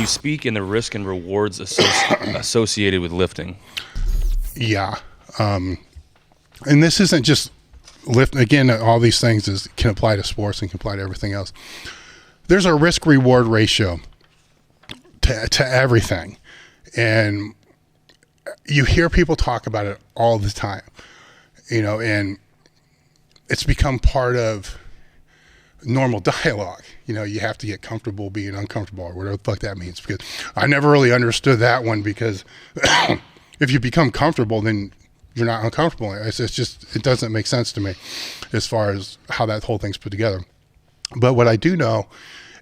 speak in the risk and rewards associated with lifting? Yeah. And this isn't just lifting. Again, all these things can apply to sports and can apply to everything else. There's a risk reward ratio to everything. And you hear people talk about it all the time, and it's become part of normal dialogue. You have to get comfortable being uncomfortable, or whatever the fuck that means, because I never really understood that one, because if you become comfortable, then you're not uncomfortable. It's just, it doesn't make sense to me as far as how that whole thing's put together. But what I do know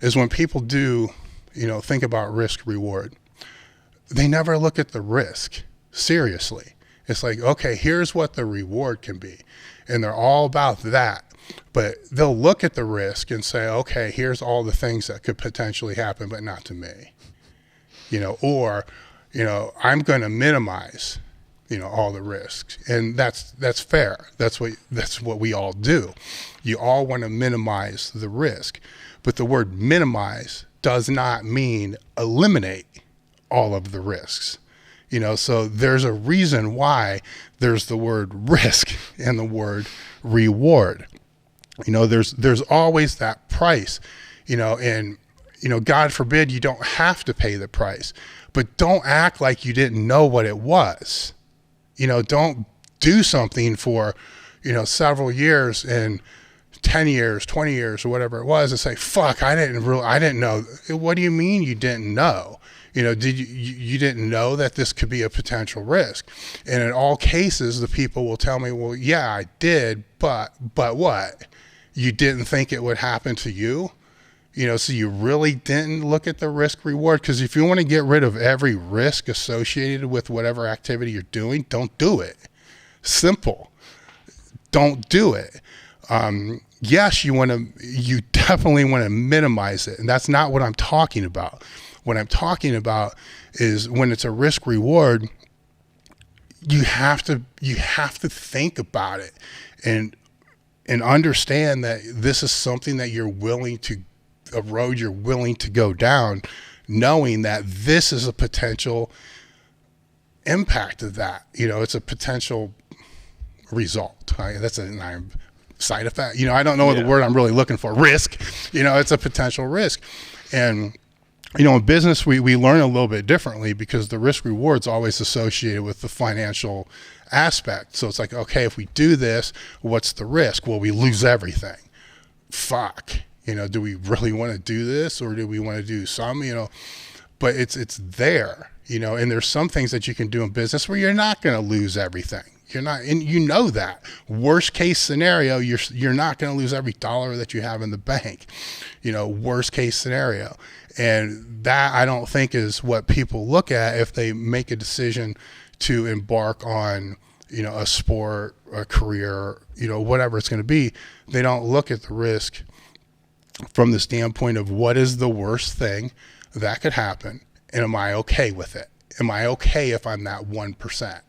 is when people do, think about risk reward, they never look at the risk seriously. It's like, okay, here's what the reward can be. And they're all about that. But they'll look at the risk and say, okay, here's all the things that could potentially happen, but not to me. I'm going to minimize, all the risks. And that's fair. That's what we all do. You all want to minimize the risk. But the word minimize does not mean eliminate all of the risks. So there's a reason why there's the word risk and the word reward. There's always that price, and God forbid you don't have to pay the price, but don't act like you didn't know what it was. Don't do something for, several years and 10 years, 20 years, or whatever it was, and say, fuck, I didn't know. What do you mean you didn't know? Did you didn't know that this could be a potential risk? And in all cases, the people will tell me, well, yeah, I did, but what? You didn't think it would happen to you? So you really didn't look at the risk reward? Because if you want to get rid of every risk associated with whatever activity you're doing, don't do it. Simple. Don't do it. Yes, you definitely want to minimize it. And that's not what I'm talking about. What I'm talking about is when it's a risk reward, you have to think about it and understand that this is something that you're willing to, a road you're willing to go down, knowing that this is a potential impact of that. It's a potential result. That's a side effect. I don't know the word I'm really looking for. Risk. It's a potential risk. And in business, we learn a little bit differently because the risk reward's always associated with the financial aspect. So it's like, okay, if we do this, what's the risk? Well, we lose everything. Fuck. Do we really want to do this, or do we want to do some, but it's there, and there's some things that you can do in business where you're not going to lose everything. You're not, and that worst case scenario, you're not going to lose every dollar that you have in the bank, worst case scenario. And that, I don't think, is what people look at if they make a decision to embark on, a sport, a career, whatever it's going to be. They don't look at the risk from the standpoint of what is the worst thing that could happen, and am I okay with it? Am I okay if I'm that 1%?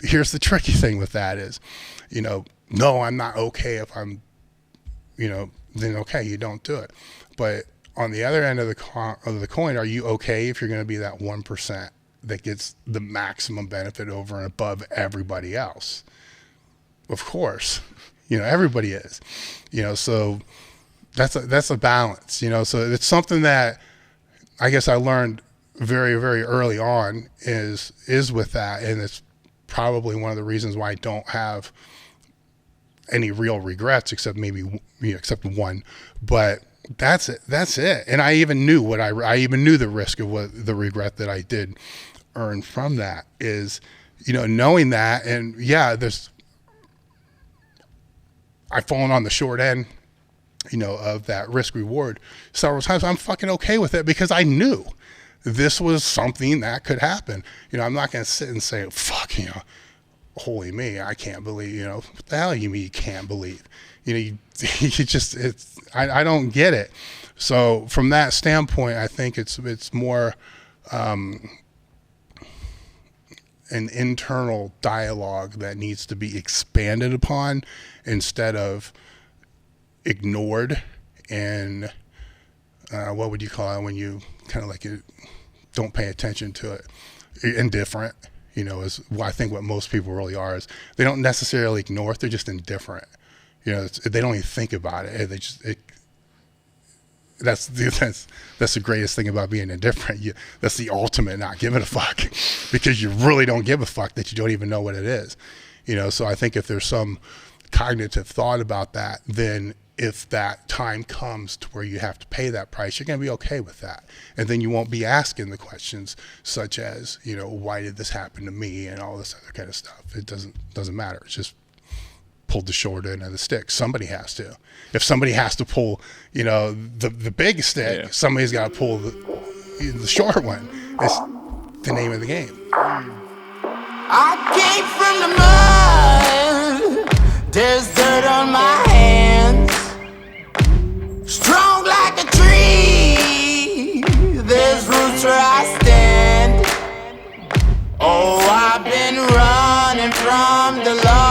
Here's the tricky thing with that is, no, I'm not okay if I'm, then okay, you don't do it. But on the other end of the coin, are you okay if you're going to be that 1% that gets the maximum benefit over and above everybody else? Of course, everybody is, so that's a balance, so it's something that I guess I learned very, very early on is with that. And it's probably one of the reasons why I don't have any real regrets, except maybe, except one, but that's it. And I even knew I even knew the risk of what the regret that I did earn from that is, knowing that. And yeah, I've fallen on the short end, of that risk reward several times. I'm fucking okay with it because I knew this was something that could happen. I'm not going to sit and say, fuck, holy me, I can't believe, what the hell you mean you can't believe? You just, I don't get it. So from that standpoint, I think it's more an internal dialogue that needs to be expanded upon instead of ignored and what would you call it when you kind of like you don't pay attention to it? Indifferent, is I think what most people really are is they don't necessarily ignore it. They're just indifferent. They don't even think about it. They just, that's the greatest thing about being indifferent. That's the ultimate not giving a fuck, because you really don't give a fuck that you don't even know what it is. So I think if there's some cognitive thought about that, then if that time comes to where you have to pay that price, you're going to be okay with that. And then you won't be asking the questions such as, why did this happen to me and all this other kind of stuff. It doesn't matter. It's just pulled the short end of the stick. Somebody has to. If somebody has to pull, the big stick, somebody's got to pull the short one. It's the name of the game. I came from the mud. There's dirt on my hands. Strong like a tree. There's roots where I stand. Oh, I've been running from the law.